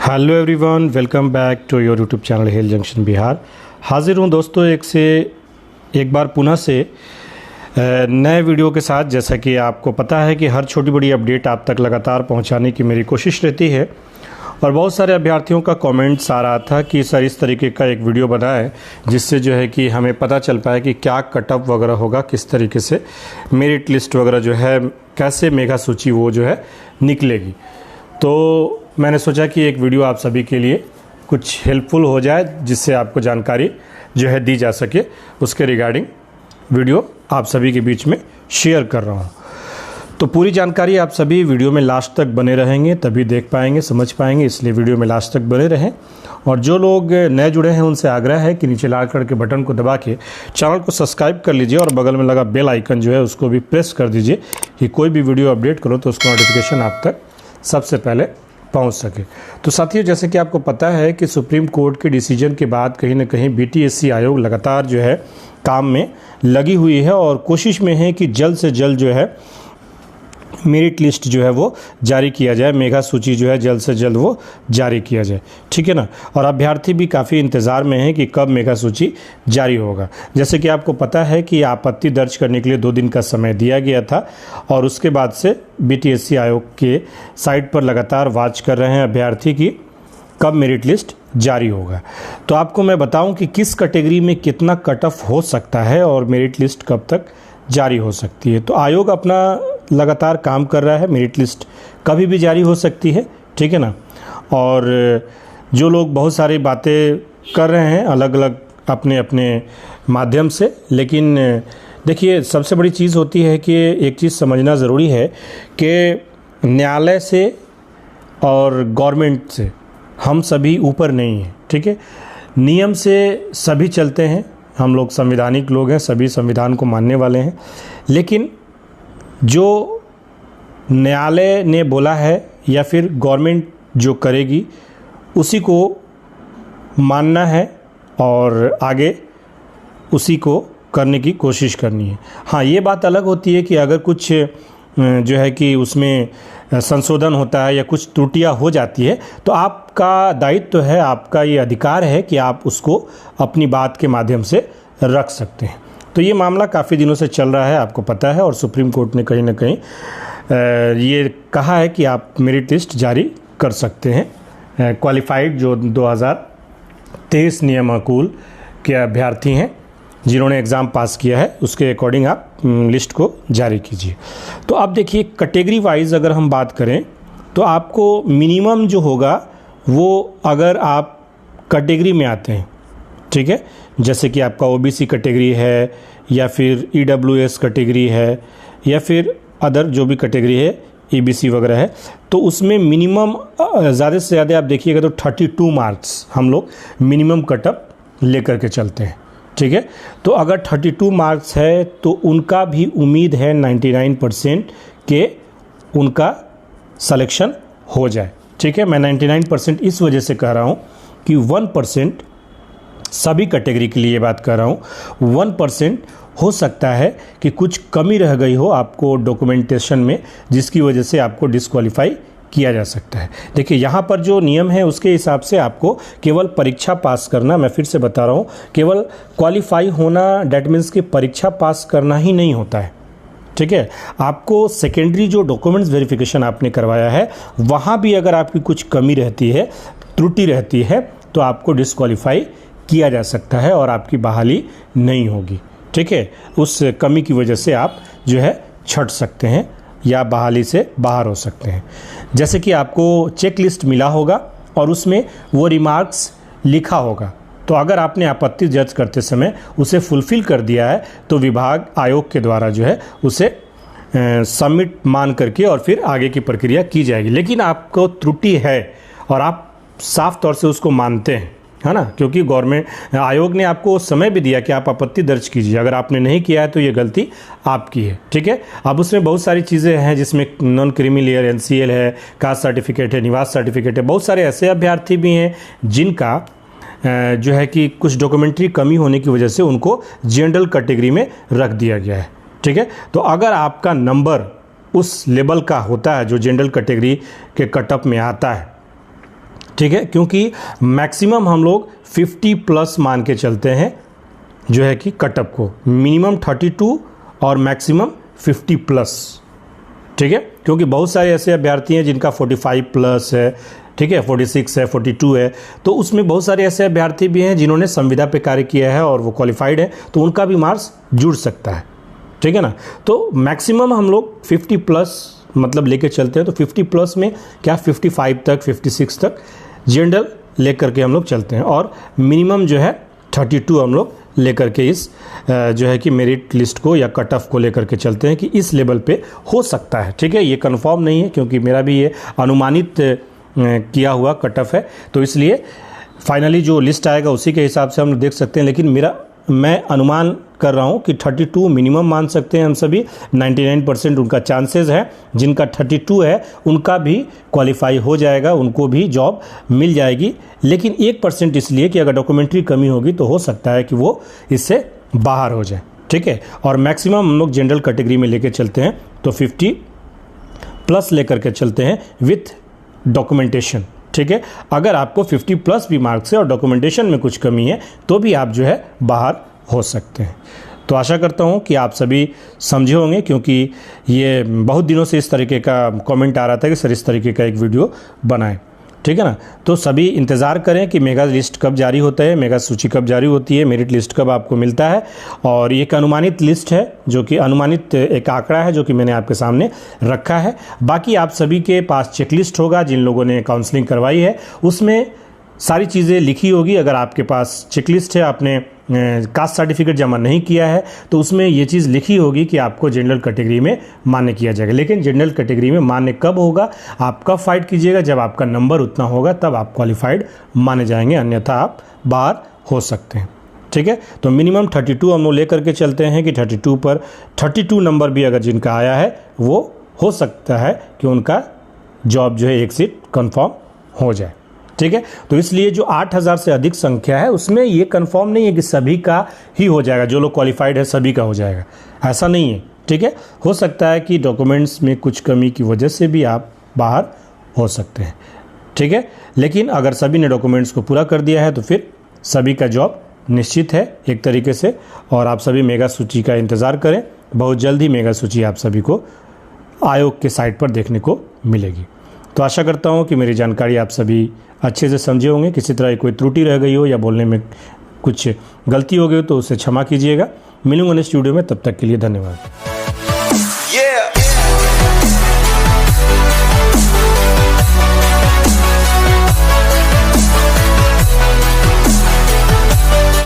Hello everyone, welcome back to your YouTube channel Hill Junction Bihar. हाजिर हूँ दोस्तों एक बार पुनः से नए वीडियो के साथ। जैसा कि आपको पता है कि हर छोटी बड़ी अपडेट आप तक लगातार पहुंचाने की मेरी कोशिश रहती है और बहुत सारे अभ्यर्थियों का कमेंट्स आ रहा था कि सर इस तरीके का एक वीडियो बनाएं जिससे जो है कि हमें पता चल पाए कि क्या कटअप वगैरह होगा, किस तरीके से मेरिट लिस्ट वगैरह जो है, कैसे मेगा सूची वो जो है निकलेगी। तो मैंने सोचा कि एक वीडियो आप सभी के लिए कुछ हेल्पफुल हो जाए, जिससे आपको जानकारी जो है दी जा सके। उसके रिगार्डिंग वीडियो आप सभी के बीच में शेयर कर रहा हूँ। तो पूरी जानकारी आप सभी वीडियो में लास्ट तक बने रहेंगे, तभी देख पाएंगे, समझ पाएंगे, इसलिए वीडियो में लास्ट तक बने रहें। और जो लोग नए जुड़े हैं उनसे आग्रह है कि नीचे लाल कलर के बटन को दबा के चैनल को सब्सक्राइब कर लीजिए और बगल में लगा बेल आइकन जो है उसको भी प्रेस कर दीजिए कि कोई भी वीडियो अपडेट करो तो उसका नोटिफिकेशन आप तक सबसे पहले पहुंच सके। तो साथियों, जैसे कि आपको पता है कि सुप्रीम कोर्ट के डिसीजन के बाद कहीं ना कहीं बीटीएससी आयोग लगातार जो है काम में लगी हुई है और कोशिश में है कि जल्द से जल्द जो है मेरिट लिस्ट जो है वो जारी किया जाए, मेगा सूची जो है जल्द से जल्द वो जारी किया जाए, ठीक है ना। और अभ्यर्थी भी काफ़ी इंतज़ार में हैं कि कब मेगा सूची जारी होगा। जैसे कि आपको पता है कि आपत्ति दर्ज करने के लिए 2 दिन का समय दिया गया था और उसके बाद से बीटीएससी आयोग के साइट पर लगातार वॉच कर रहे हैं अभ्यर्थी की कब मेरिट लिस्ट जारी होगा। तो आपको मैं बताऊं कि किस कैटेगरी में कितना कट ऑफ हो सकता है और मेरिट लिस्ट कब तक जारी हो सकती है। तो आयोग अपना लगातार काम कर रहा है, मेरिट लिस्ट कभी भी जारी हो सकती है, ठीक है ना। और जो लोग बहुत सारी बातें कर रहे हैं अलग अलग अपने अपने माध्यम से, लेकिन देखिए सबसे बड़ी चीज़ होती है कि एक चीज़ समझना ज़रूरी है कि न्यायालय से और गवर्नमेंट से हम सभी ऊपर नहीं हैं, ठीक है। नियम से सभी चलते हैं, हम लोग संवैधानिक लोग हैं, सभी संविधान को मानने वाले हैं, लेकिन जो न्यायालय ने बोला है या फिर गवर्नमेंट जो करेगी उसी को मानना है और आगे उसी को करने की कोशिश करनी है। हाँ, ये बात अलग होती है कि अगर कुछ जो है कि उसमें संशोधन होता है या कुछ त्रुटियां हो जाती है तो आपका दायित्व है, आपका ये अधिकार है कि आप उसको अपनी बात के माध्यम से रख सकते हैं। तो ये मामला काफ़ी दिनों से चल रहा है, आपको पता है, और सुप्रीम कोर्ट ने कहीं ना कहीं ये कहा है कि आप मेरिट लिस्ट जारी कर सकते हैं। क्वालिफाइड जो 2023 नियमानुकूल के अभ्यर्थी हैं जिन्होंने एग्ज़ाम पास किया है उसके अकॉर्डिंग आप लिस्ट को जारी कीजिए। तो अब देखिए कैटेगरी वाइज अगर हम बात करें तो आपको मिनिमम जो होगा वो, अगर आप कैटेगरी में आते हैं, ठीक है, जैसे कि आपका ओबीसी कैटेगरी है या फिर ईडब्ल्यूएस कैटेगरी है या फिर अदर जो भी कैटेगरी है ईबीसी वगैरह है, तो उसमें मिनिमम ज़्यादा से ज़्यादा आप देखिएगा तो 32 मार्क्स हम लोग मिनिमम कटअप लेकर के चलते हैं, ठीक है। तो अगर 32 मार्क्स है तो उनका भी उम्मीद है 99% के उनका सिलेक्शन हो जाए, ठीक है। मैं 99% इस वजह से कह रहा हूँ कि 1% सभी कैटेगरी के लिए बात कर रहा हूँ, 1% हो सकता है कि कुछ कमी रह गई हो आपको डॉक्यूमेंटेशन में, जिसकी वजह से आपको डिस्क्वालीफाई किया जा सकता है। देखिए यहाँ पर जो नियम है उसके हिसाब से आपको केवल परीक्षा पास करना, मैं फिर से बता रहा हूँ, केवल क्वालिफाई होना डैट मीन्स कि परीक्षा पास करना ही नहीं होता है, ठीक है। आपको सेकेंडरी जो डॉक्यूमेंट्स वेरिफिकेशन आपने करवाया है वहाँ भी अगर आपकी कुछ कमी रहती है, त्रुटि रहती है, तो आपको डिस्क्वालीफाई किया जा सकता है और आपकी बहाली नहीं होगी, ठीक है। उस कमी की वजह से आप जो है छट सकते हैं या बहाली से बाहर हो सकते हैं। जैसे कि आपको चेक लिस्ट मिला होगा और उसमें वो रिमार्क्स लिखा होगा, तो अगर आपने आपत्ति दर्ज करते समय उसे फुलफिल कर दिया है तो विभाग आयोग के द्वारा जो है उसे सबमिट मान करके और फिर आगे की प्रक्रिया की जाएगी। लेकिन आपको त्रुटि है और आप साफ तौर से उसको मानते हैं, है ना, क्योंकि गवर्नमेंट आयोग ने आपको समय भी दिया कि आप आपत्ति दर्ज कीजिए, अगर आपने नहीं किया है तो ये गलती आपकी है, ठीक है। अब उसमें बहुत सारी चीज़ें हैं जिसमें नॉन क्रीमी लेयर एनसीएल है, कास्ट सर्टिफिकेट है, निवास सर्टिफिकेट है। बहुत सारे ऐसे अभ्यर्थी भी हैं जिनका जो है कि कुछ डॉक्यूमेंट्री कमी होने की वजह से उनको जनरल कैटेगरी में रख दिया गया है, ठीक है। तो अगर आपका नंबर उस लेवल का होता है जो जनरल कैटेगरी के कटअप में आता है, ठीक है, क्योंकि मैक्सिमम हम लोग 50 प्लस मान के चलते हैं जो है कि कटअप को, मिनिमम 32 और मैक्सिमम 50 प्लस। ठीक है, क्योंकि बहुत सारे ऐसे अभ्यर्थी हैं जिनका 45 प्लस है, ठीक है, 46 है, 42 है, तो उसमें बहुत सारे ऐसे अभ्यर्थी भी हैं जिन्होंने संविदा पे कार्य किया है और वो क्वालिफाइड है, तो उनका भी मार्क्स जुड़ सकता है। ठीक है ना, तो मैक्सिमम हम लोग 50 प्लस मतलब लेके चलते हैं। तो 50 प्लस में क्या 55 तक 56 तक जनरल लेकर के हम लोग चलते हैं, और मिनिमम जो है 32 हम लोग लेकर के इस जो है कि मेरिट लिस्ट को या कट ऑफ को लेकर के चलते हैं कि इस लेवल पे हो सकता है। ठीक है, ये कंफर्म नहीं है क्योंकि मेरा भी ये अनुमानित किया हुआ कट ऑफ है, तो इसलिए फाइनली जो लिस्ट आएगा उसी के हिसाब से हम लोग देख सकते हैं। लेकिन मैं अनुमान कर रहा हूँ कि 32 मिनिमम मान सकते हैं हम सभी। 99% उनका चांसेस है, जिनका 32 है उनका भी क्वालिफाई हो जाएगा, उनको भी जॉब मिल जाएगी। लेकिन 1% इसलिए कि अगर डॉक्यूमेंट्री कमी होगी तो हो सकता है कि वो इससे बाहर हो जाए। ठीक है, और मैक्सिमम हम लोग जनरल कैटेगरी में लेके चलते हैं तो 50 प्लस लेकर के चलते हैं विथ डॉक्यूमेंटेशन। ठीक है, अगर आपको 50 प्लस भी मार्क्स है और डॉक्यूमेंटेशन में कुछ कमी है तो भी आप जो है बाहर हो सकते हैं। तो आशा करता हूं कि आप सभी समझे होंगे, क्योंकि ये बहुत दिनों से इस तरीके का कमेंट आ रहा था कि सर इस तरीके का एक वीडियो बनाएं। ठीक है ना, तो सभी इंतज़ार करें कि मेगा लिस्ट कब जारी होता है, मेगा सूची कब जारी होती है, मेरिट लिस्ट कब आपको मिलता है। और एक अनुमानित लिस्ट है, जो कि अनुमानित एक आंकड़ा है जो कि मैंने आपके सामने रखा है। बाकी आप सभी के पास चेकलिस्ट होगा, जिन लोगों ने काउंसलिंग करवाई है उसमें सारी चीज़ें लिखी होगी। अगर आपके पास चेकलिस्ट है, आपने कास्ट सर्टिफिकेट जमा नहीं किया है, तो उसमें ये चीज़ लिखी होगी कि आपको जनरल कैटेगरी में मान्य किया जाएगा। लेकिन जनरल कैटेगरी में मान्य कब होगा, आप कब फाइट कीजिएगा, जब आपका नंबर उतना होगा तब आप क्वालिफाइड माने जाएंगे, अन्यथा आप बाहर हो सकते हैं। ठीक है, तो मिनिमम 32 हम लोग लेकर के चलते हैं कि 32 पर 32 नंबर भी अगर जिनका आया है वो हो सकता है कि उनका जॉब जो है एक सीट कन्फर्म हो जाए। ठीक है, तो इसलिए जो 8000 से अधिक संख्या है उसमें ये कंफर्म नहीं है कि सभी का ही हो जाएगा, जो लोग क्वालिफाइड है सभी का हो जाएगा, ऐसा नहीं है। ठीक है, हो सकता है कि डॉक्यूमेंट्स में कुछ कमी की वजह से भी आप बाहर हो सकते हैं। ठीक है, लेकिन अगर सभी ने डॉक्यूमेंट्स को पूरा कर दिया है तो फिर सभी का जॉब निश्चित है एक तरीके से। और आप सभी मेगा सूची का इंतज़ार करें, बहुत जल्द ही मेगा सूची आप सभी को आयोग के साइट पर देखने को मिलेगी। तो आशा करता हूँ कि मेरी जानकारी आप सभी अच्छे से समझे होंगे। किसी तरह कोई त्रुटि रह गई हो या बोलने में कुछ गलती हो गई हो तो उसे क्षमा कीजिएगा। मिलूंगा नेक्स्ट वीडियो में, तब तक के लिए धन्यवाद।